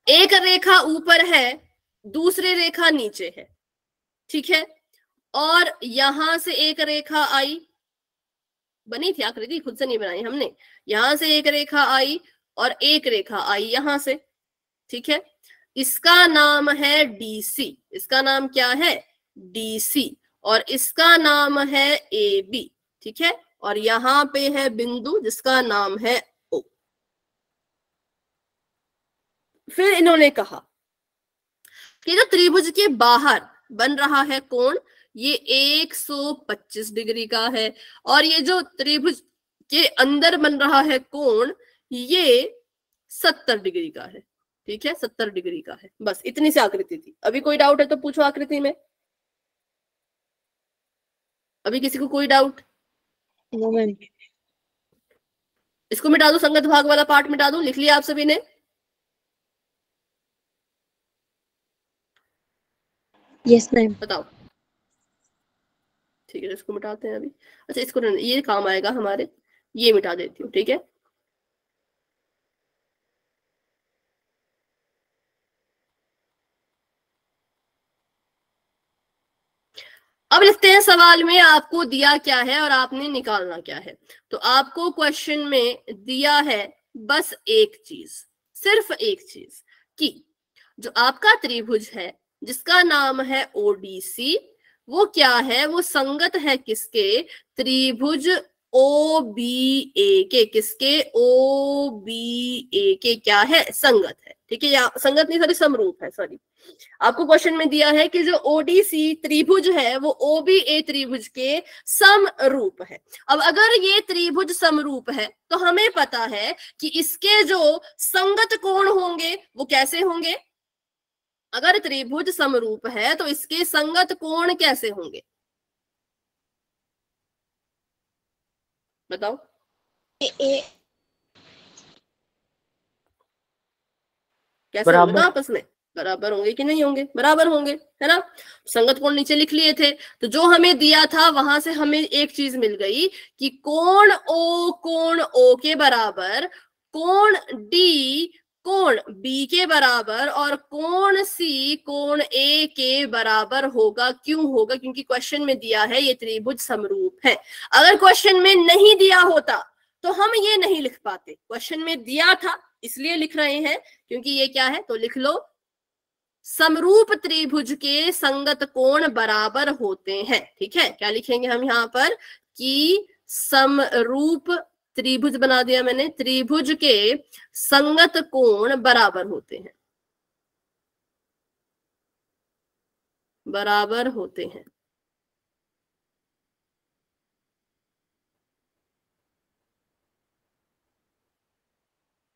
एक रेखा ऊपर है दूसरी रेखा नीचे है, ठीक है, और यहां से एक रेखा आई, बनी थी आकृति, खुद से नहीं बनाई हमने, यहां से एक रेखा आई और एक रेखा आई यहां से, ठीक है। इसका नाम है डीसी, इसका नाम क्या है? डीसी, और इसका नाम है ए बी, ठीक है, और यहां पे है बिंदु जिसका नाम है ओ। फिर इन्होंने कहा कि जो त्रिभुज के बाहर बन रहा है कोण ये 125 डिग्री का है, और ये जो त्रिभुज के अंदर बन रहा है कोण ये 70 डिग्री का है, ठीक है, 70 डिग्री का है। बस इतनी सी आकृति थी। अभी कोई डाउट है तो पूछो आकृति में, अभी किसी को कोई डाउट? No ma'am. इसको मिटा दो, संगत भाग वाला पार्ट मिटा दो, लिख लिया आप सभी ने? Yes ma'am. बताओ, ठीक है, इसको मिटाते हैं अभी। अच्छा इसको ये काम आएगा हमारे, ये मिटा देती हूँ, ठीक है। अब लिखते हैं सवाल में आपको दिया क्या है और आपने निकालना क्या है। तो आपको क्वेश्चन में दिया है बस एक चीज, सिर्फ एक चीज, कि जो आपका त्रिभुज है जिसका नाम है ओडीसी वो क्या है? वो संगत है किसके? त्रिभुज ओ बी ए के। किसके? ओ बी ए के क्या है? संगत है, ठीक है, या संगत नहीं सॉरी समरूप है, सॉरी। आपको क्वेश्चन में दिया है कि जो ओडीसी त्रिभुज है वो ओबीए त्रिभुज के समरूप है। अब अगर ये त्रिभुज समरूप है तो हमें पता है कि इसके जो संगत कोण होंगे वो कैसे होंगे? अगर त्रिभुज समरूप है तो इसके संगत कोण कैसे होंगे? बताओ। कैसे होंगे ना आपस में, बराबर होंगे कि नहीं होंगे, बराबर होंगे, है ना। संगत कोण नीचे लिख लिए थे, तो जो हमें दिया था वहां से हमें एक चीज मिल गई कि कोण ओ के बराबर, कोण डी कोण बी के बराबर और कोण सी कोण ए के बराबर होगा। क्यों होगा? क्योंकि क्वेश्चन में दिया है ये त्रिभुज समरूप है। अगर क्वेश्चन में नहीं दिया होता तो हम ये नहीं लिख पाते, क्वेश्चन में दिया था इसलिए लिख रहे हैं, क्योंकि ये क्या है, तो लिख लो समरूप त्रिभुज के संगत कोण बराबर होते हैं। ठीक है, क्या लिखेंगे हम यहाँ पर कि समरूप त्रिभुज बना दिया मैंने, त्रिभुज के संगत कोण बराबर होते हैं, बराबर होते हैं।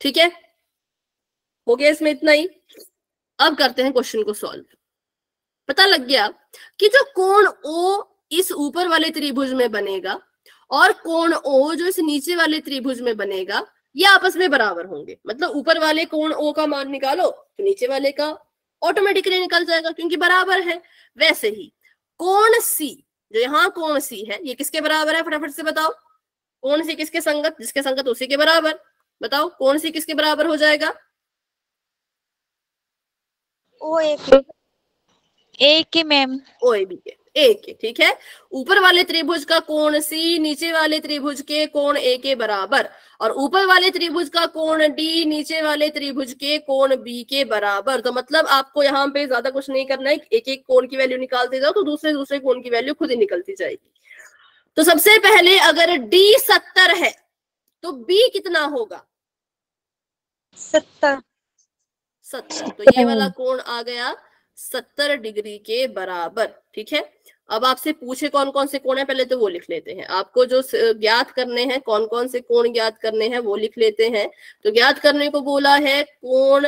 ठीक है, हो गया इसमें इतना ही। अब करते हैं क्वेश्चन को सॉल्व। पता लग गया कि जो कोण ओ इस ऊपर वाले त्रिभुज में बनेगा और कोण ओ जो इस नीचे वाले त्रिभुज में बनेगा, ये आपस में बराबर होंगे। मतलब ऊपर वाले कोण ओ का मान निकालो तो नीचे वाले का ऑटोमेटिकली निकल जाएगा क्योंकि बराबर है। वैसे ही कोण सी, जो यहाँ कोण सी है, ये किसके बराबर है? फटाफट से बताओ। कोण सी किसके संगत? जिसके संगत उसी के बराबर। बताओ कोण सी किसके बराबर हो जाएगा? ओ ए के मैम, ओ ए बी के, ए के। ठीक है, ऊपर वाले त्रिभुज का कोण सी नीचे वाले त्रिभुज के कोण ए के बराबर, और ऊपर वाले त्रिभुज का कोण डी नीचे वाले त्रिभुज के कोण बी के बराबर। तो मतलब आपको यहाँ पे ज्यादा कुछ नहीं करना है, एक एक कोण की वैल्यू निकालते जाओ तो दूसरे दूसरे कोण की वैल्यू खुद ही निकलती जाएगी। तो सबसे पहले अगर डी 70 है तो बी कितना होगा? 70। तो ये वाला कोण आ गया 70 डिग्री के बराबर। ठीक है, अब आपसे पूछे कौन कौन से कोण है, पहले तो वो लिख लेते हैं। आपको जो ज्ञात करने हैं, कौन कौन से कोण ज्ञात करने हैं वो लिख लेते हैं। तो ज्ञात करने को बोला है कोण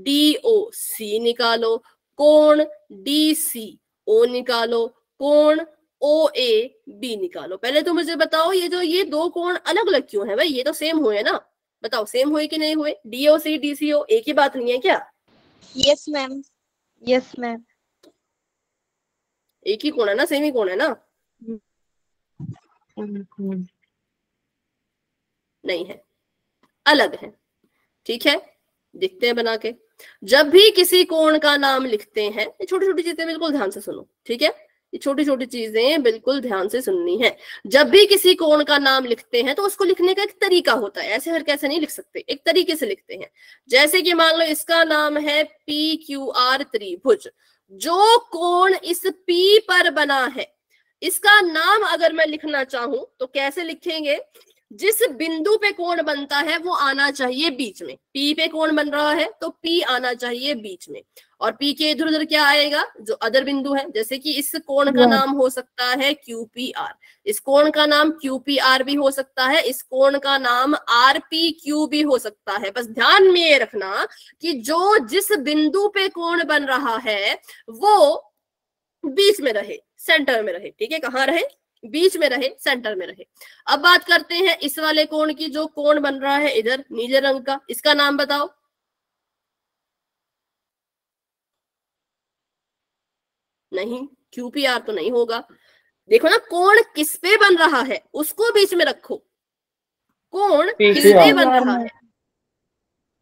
DOC निकालो, कोण DCO निकालो, कोण OAB निकालो। पहले तो मुझे बताओ ये दो कोण अलग अलग क्यों है भाई? ये तो सेम हुए ना, बताओ सेम हुए कि नहीं हुए? DOC DCO एक ही बात नहीं है क्या? Yes ma'am, yes ma'am. एक ही कोण है ना, सेम ही कोण है ना? नहीं है, अलग है। ठीक है, देखते हैं बना के। जब भी किसी कोण का नाम लिखते हैं, ये छोटी छोटी चीजें बिल्कुल ध्यान से सुनो। ठीक है, ये छोटी छोटी चीजें बिल्कुल ध्यान से सुननी है। जब भी किसी कोण का नाम लिखते हैं तो उसको लिखने का एक तरीका होता है, ऐसे हर कैसे नहीं लिख सकते, एक तरीके से लिखते हैं। जैसे कि मान लो इसका नाम है PQR त्रिभुज। जो कोण इस P पर बना है, इसका नाम अगर मैं लिखना चाहूं तो कैसे लिखेंगे? जिस बिंदु पे कोण बनता है वो आना चाहिए बीच में। P पे कोण बन रहा है तो P आना चाहिए बीच में, और P के इधर उधर क्या आएगा? जो अदर बिंदु है। जैसे कि इस कोण का नाम हो सकता है QPR, इस कोण का नाम QPR भी हो सकता है, इस कोण का नाम RPQ भी हो सकता है। बस ध्यान में ये रखना कि जो जिस बिंदु पे कोण बन रहा है वो बीच में रहे, सेंटर में रहे। ठीक है, कहाँ रहे? बीच में रहे, सेंटर में रहे। अब बात करते हैं इस वाले कोण की, जो कोण बन रहा है इधर नीले रंग का, इसका नाम बताओ। नहीं, QPR तो नहीं होगा। देखो ना, कोण किस पे बन रहा है उसको बीच में रखो। कोण किस पे बन रहा है?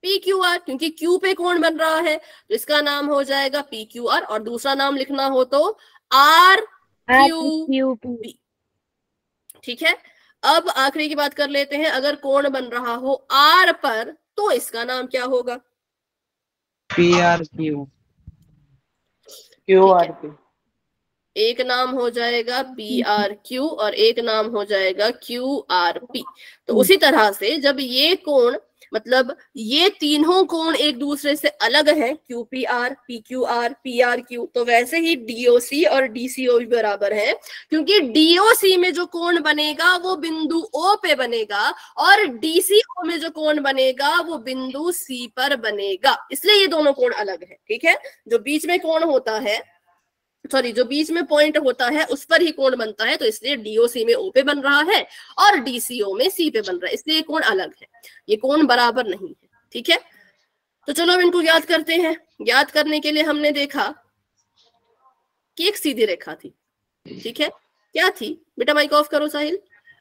PQR, क्योंकि Q पे कोण बन रहा है तो इसका नाम हो जाएगा PQR, और दूसरा नाम लिखना हो तो RQP। ठीक है, अब आखिरी की बात कर लेते हैं। अगर कोण बन रहा हो R पर तो इसका नाम क्या होगा? PRQ, QRP। एक नाम हो जाएगा PRQ और एक नाम हो जाएगा QRP। तो उसी तरह से जब ये कोण, मतलब ये तीनों कोण एक दूसरे से अलग है, QPR, PQR, PRQ, तो वैसे ही DOC और DCO भी बराबर है, क्योंकि DOC में जो कोण बनेगा वो बिंदु O पे बनेगा और DCO में जो कोण बनेगा वो बिंदु C पर बनेगा। इसलिए ये दोनों कोण अलग है। ठीक है, जो बीच में कोण होता है, सॉरी, जो बीच में पॉइंट होता है उस पर ही कोण बनता है, तो इसलिए DOC में O पे बन रहा है और DCO में C पे बन रहा है, इसलिए ये कोण अलग है, ये कोण बराबर नहीं है। ठीक है, तो चलो अब इनको याद करते हैं। याद करने के लिए हमने देखा कि एक सीधी रेखा थी, ठीक है। क्या थी बेटा, माइक ऑफ करो साहिल।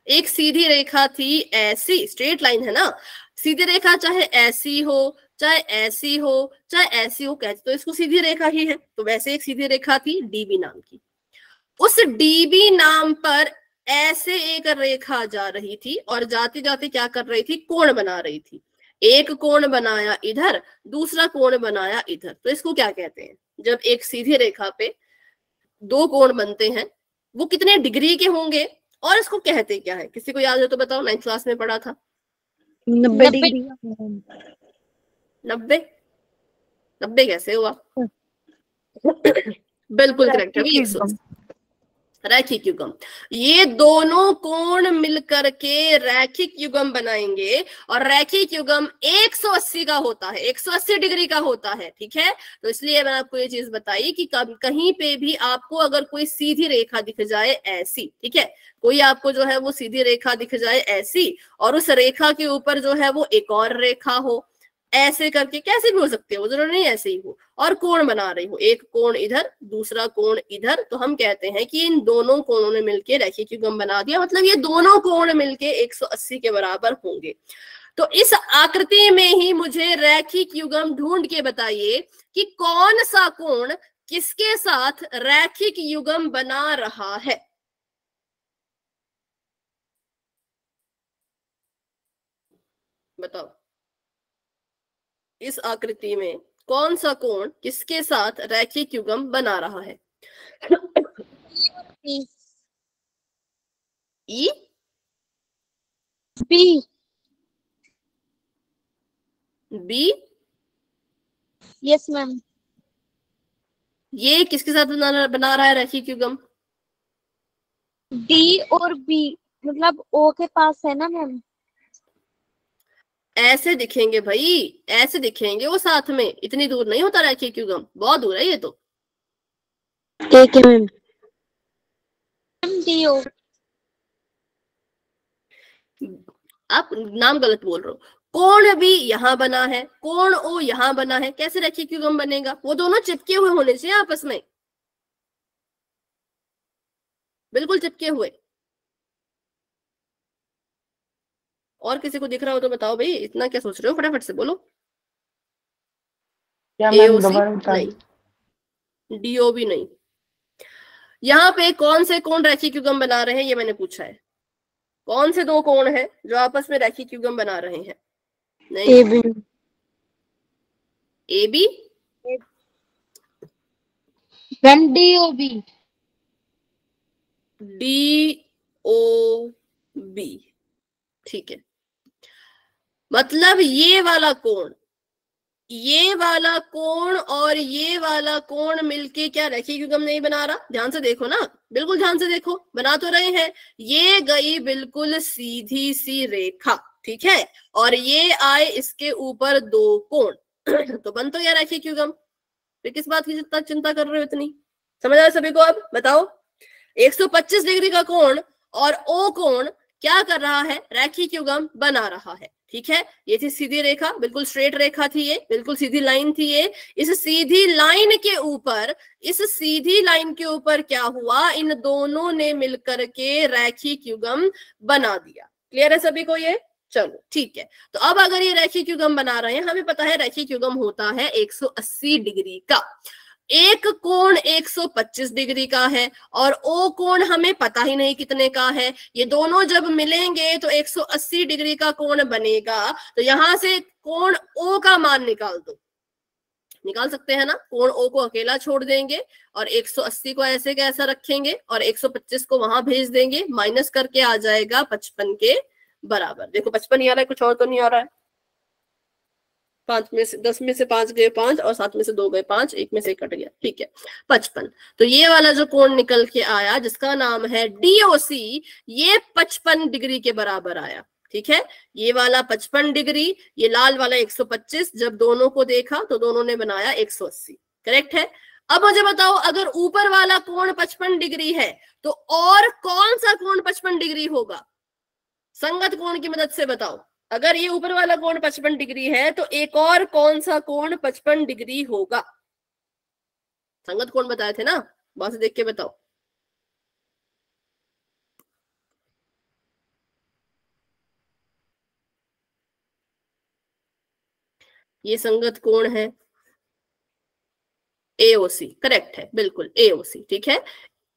एक सीधी रेखा थी, ऐसी स्ट्रेट लाइन है ना, सीधी रेखा चाहे ऐसी हो चाहे ऐसी हो चाहे ऐसी हो, कहते तो इसको सीधी रेखा ही है। तो वैसे एक सीधी रेखा थी डीबी नाम की, उस डीबी नाम पर ऐसे एक रेखा जा रही थी और जाते जाते क्या कर रही थी, कोण बना रही थी। एक कोण बनाया इधर, दूसरा कोण बनाया इधर। तो इसको क्या कहते हैं, जब एक सीधी रेखा पे दो कोण बनते हैं वो कितने डिग्री के होंगे और इसको कहते क्या है, किसी को याद है तो बताओ, 9th क्लास में पढ़ा था। 90 डिग्री। 90 कैसे हुआ? बिल्कुल करेक्ट है, 180 रैखिक युग्म। ये दोनों कोण मिलकर के रैखिक युग्म बनाएंगे और रैखिक युग्म 180 का होता है, 180 डिग्री का होता है, ठीक है। तो इसलिए मैंने आपको ये चीज बताई कि कहीं पे भी आपको अगर कोई सीधी रेखा दिख जाए ऐसी, ठीक है, कोई आपको जो है वो सीधी रेखा दिख जाए ऐसी और उस रेखा के ऊपर जो है वो एक और रेखा हो, ऐसे करके कैसे भी हो सकते हो, जरूरी नहीं ऐसे ही हो, और कोण बना रही हो, एक कोण इधर दूसरा कोण इधर, तो हम कहते हैं कि इन दोनों कोणों ने मिलके रैखिक युग्म बना दिया, मतलब ये दोनों कोण मिलके 180 के बराबर होंगे। तो इस आकृति में ही मुझे रैखिक युग्म ढूंढ के बताइए कि कौन सा कोण किसके साथ रैखिक युग्म बना रहा है। बताओ, इस आकृति में कौन सा कोण किसके साथ रैखिक युग्म बना रहा है? E B. B, yes ma'am. ये किसके साथ बना रहा है रैखिक युग्म? डी और बी, मतलब ओ के पास है ना मैम। ऐसे दिखेंगे भाई, ऐसे दिखेंगे वो साथ में, इतनी दूर नहीं होता रैखिक युग्म, बहुत दूर है ये तो। ठीक है मैम। D O. आप नाम गलत बोल रहे हो। कोण भी यहां बना है, कोण ओ यहां बना है, कैसे रैखिक युग्म बनेगा? वो दोनों चिपके हुए होने चाहिए आपस में, बिल्कुल चिपके हुए। और किसी को दिख रहा हो तो बताओ भाई, इतना क्या सोच रहे हो, फटाफट से बोलो। AOC नहीं, DO भी नहीं। यहाँ पे कौन से कोण रैखिक युग्म बना रहे हैं ये मैंने पूछा है। कौन से दो कोण हैं जो आपस में रैखिक युग्म बना रहे हैं? नहीं, AB DOB। DOB, ठीक है। मतलब ये वाला कोण और ये वाला कोण मिलके क्या रैखिक युग्म नहीं बना रहा? ध्यान से देखो ना, बिल्कुल ध्यान से देखो, बना तो रहे हैं। ये गई बिल्कुल सीधी सी रेखा, ठीक है, और ये आए इसके ऊपर दो कोण तो बन तो गया रैखिक युग्म। फिर किस बात की चिंता कर रहे हो इतनी? समझ आया सभी को? अब बताओ, 125 डिग्री का कोण और O कोण क्या कर रहा है? रैखिक युग्म बना रहा है, ठीक है। ये थी सीधी रेखा, बिल्कुल स्ट्रेट रेखा थी, ये बिल्कुल सीधी लाइन थी। ये इस सीधी लाइन के ऊपर क्या हुआ? इन दोनों ने मिलकर के रैखिक युग्म बना दिया। क्लियर है सभी को ये? चलो ठीक है। तो अब अगर ये रैखिक युग्म बना रहे हैं, हमें पता है रैखिक युग्म होता है 180 डिग्री का। एक कोण 125 डिग्री का है और O कोण हमें पता ही नहीं कितने का है। ये दोनों जब मिलेंगे तो 180 डिग्री का कोण बनेगा। तो यहां से कोण O का मान निकाल दो, निकाल सकते हैं ना? कोण O को अकेला छोड़ देंगे और 180 को ऐसे कैसा रखेंगे और 125 को वहां भेज देंगे, माइनस करके आ जाएगा 55 के बराबर। देखो 55 ही आ रहा है, कुछ और तो नहीं आ रहा है। 10 में से 5 गए 5 और 7 में से 2 गए 5, 1 में से 1 कट गया, ठीक है 55। तो ये वाला जो कोण निकल के आया जिसका नाम है DOC, ये 55 डिग्री के बराबर आया, ठीक है। ये वाला 55 डिग्री, ये लाल वाला 125, जब दोनों को देखा तो दोनों ने बनाया 180, करेक्ट है। अब मुझे बताओ, अगर ऊपर वाला कोण 55 डिग्री है तो और कौन सा कोण 55 डिग्री होगा? संगत कोण की मदद से बताओ। अगर ये ऊपर वाला कोण 55 डिग्री है तो एक और कौन सा कोण 55 डिग्री होगा? संगत कोण बताए थे ना, वहां से देख के बताओ। ये संगत कोण है AOC, करेक्ट है, बिल्कुल AOC, ठीक है।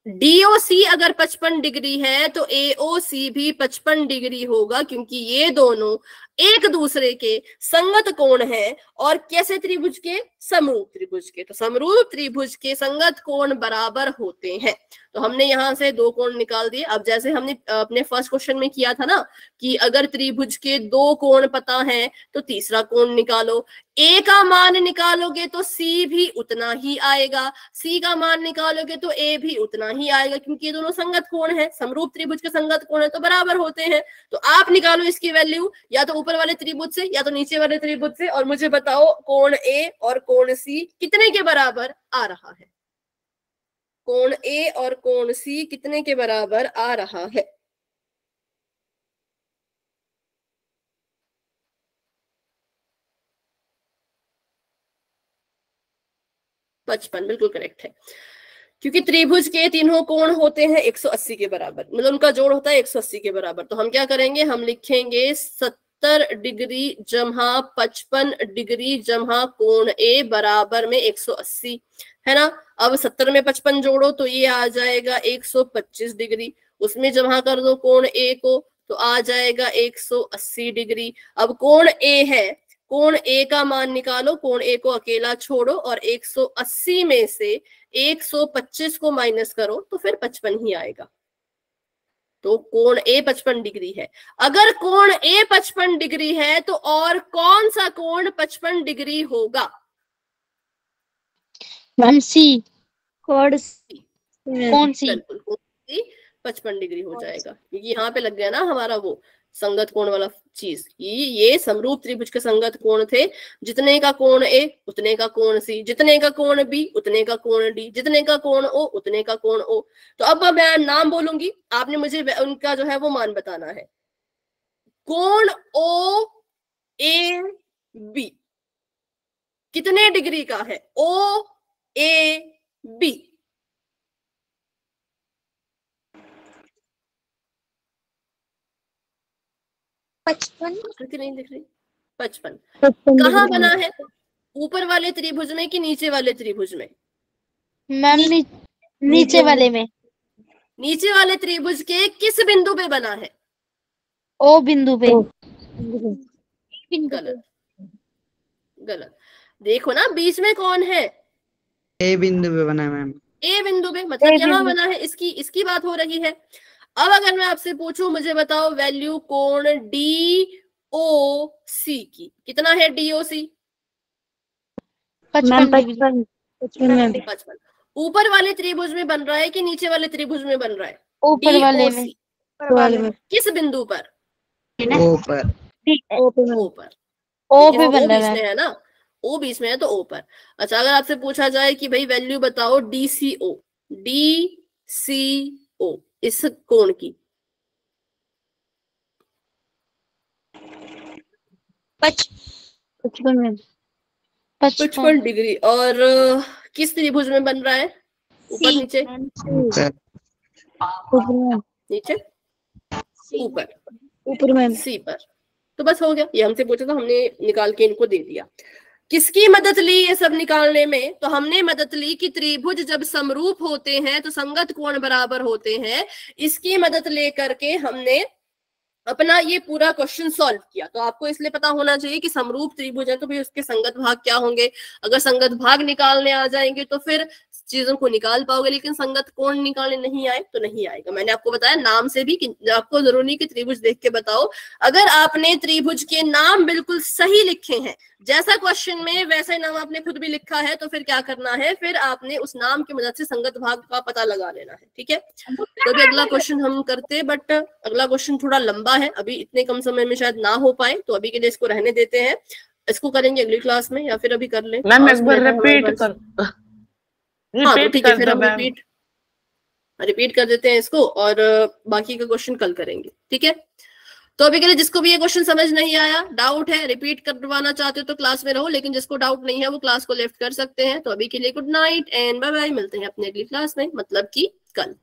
DOC अगर 55 डिग्री है तो AOC भी 55 डिग्री होगा, क्योंकि ये दोनों एक दूसरे के संगत कोण है। और कैसे त्रिभुज के? समरूप त्रिभुज के। तो समरूप त्रिभुज के संगत कोण बराबर होते हैं। तो हमने यहां से दो कोण निकाल दिए। अब जैसे हमने अपने फर्स्ट क्वेश्चन में किया था ना कि अगर त्रिभुज के दो कोण पता है तो तीसरा कोण निकालो। A का मान निकालोगे तो C भी उतना ही आएगा, C का मान निकालोगे तो A भी उतना ही आएगा, क्योंकि ये दोनों संगत कोण है, समरूप त्रिभुज के संगत कोण है तो बराबर होते हैं। तो आप निकालो इसकी वैल्यू, या तो ऊपर वाले त्रिभुज से या तो नीचे वाले त्रिभुज से, और मुझे बताओ कोण A और कोण C कितने के बराबर आ रहा है। कोण A और कोण C कितने के बराबर आ रहा है? पचपन, बिल्कुल करेक्ट है, क्योंकि त्रिभुज के तीनों कोण होते हैं 180 के बराबर, मतलब उनका जोड़ होता है 180 के बराबर। तो हम क्या करेंगे, हम लिखेंगे 70 डिग्री जमा 55 डिग्री जमा कोण A बराबर में 180, है ना। अब 70 में 55 जोड़ो तो ये आ जाएगा 125 डिग्री, उसमें जमा कर दो कोण A को तो आ जाएगा 180 डिग्री। अब कोण A है, कोण A का मान निकालो, कोण A को अकेला छोड़ो और 180 में से 125 को माइनस करो तो फिर 55 ही आएगा। तो कोण A 55 डिग्री है। अगर कोण A 55 डिग्री है तो और कौन सा कोण 55 डिग्री होगा? मैम सी, कोण कौन सी? बिल्कुल, कोण C 55 डिग्री हो जाएगा, क्योंकि यहाँ पे लग गया ना हमारा वो संगत कोण वाला चीज। ये समरूप त्रिभुज के संगत कोण थे, जितने का कोण A उतने का कोण C, जितने का कोण B उतने का कोण D, जितने का कोण O उतने का कोण O। तो अब मैं नाम बोलूंगी, आपने मुझे उनका जो है वो मान बताना है। कोण OAB कितने डिग्री का है? OAB 55 नहीं दिख रही? 55 कहाँ बना है? ऊपर वाले त्रिभुज में कि नीचे वाले त्रिभुज में? मैम नीचे वाले में। नीचे वाले त्रिभुज के किस बिंदु पे बना है? ओ बिंदु पे। गलत, गलत। देखो ना बीच में कौन है? ए बिंदु पे बना है मैम। ए बिंदु पे, मतलब यहाँ बना है, इसकी बात हो रही है। अब अगर मैं आपसे पूछूं, मुझे बताओ वैल्यू कोण DOC की कितना है? DOC 55। ऊपर वाले त्रिभुज में बन रहा है कि नीचे वाले त्रिभुज में बन रहा है? ऊपर वाले में। किस बिंदु पर? ऊपर। ऊपर। ओ पे बन O रहा बीच है। में है ना, O बीच में है तो O पर। अच्छा, अगर आपसे पूछा जाए कि भाई वैल्यू बताओ DCO इस कोण की? 55 डिग्री। और किस त्रिभुज में बन रहा है? ऊपर नीचे? नीचे ऊपर मैम। C पर। तो बस हो गया, ये हमसे पूछा था, हमने निकाल के इनको दे दिया। किसकी मदद ली ये सब निकालने में? तो हमने मदद ली कि त्रिभुज जब समरूप होते हैं तो संगत कोण बराबर होते हैं। इसकी मदद लेकर के हमने अपना ये पूरा क्वेश्चन सॉल्व किया। तो आपको इसलिए पता होना चाहिए कि समरूप त्रिभुज है तो फिर उसके संगत भाग क्या होंगे। अगर संगत भाग निकालने आ जाएंगे तो फिर चीजों को निकाल पाओगे, लेकिन संगत कोण निकालने नहीं आए तो नहीं आएगा। मैंने आपको बताया नाम से भी कि आपको जरूरी नहीं कि त्रिभुज देख के बताओ। अगर आपने त्रिभुज के नाम बिल्कुल सही लिखे हैं, जैसा क्वेश्चन में वैसा ही नाम आपने खुद भी लिखा है, तो फिर क्या करना है, फिर आपने उस नाम की मदद से संगत भाग का पता लगा लेना है। ठीक है, तो अभी अगला क्वेश्चन हम करते, बट अगला क्वेश्चन थोड़ा लंबा है, अभी इतने कम समय में शायद ना हो पाए, तो अभी के लिए इसको रहने देते हैं। इसको करेंगे अगली क्लास में या फिर अभी कर ले। मैम एक बार रिपीट कर, हाँ तो ठीक है, फिर हम रिपीट कर देते हैं इसको और बाकी का क्वेश्चन कल करेंगे। ठीक है, तो अभी के लिए जिसको भी ये क्वेश्चन समझ नहीं आया, डाउट है, रिपीट करवाना चाहते हो तो क्लास में रहो, लेकिन जिसको डाउट नहीं है वो क्लास को लेफ्ट कर सकते हैं। तो अभी के लिए good night and bye bye, मिलते हैं अपने अगली क्लास में, मतलब कि कल।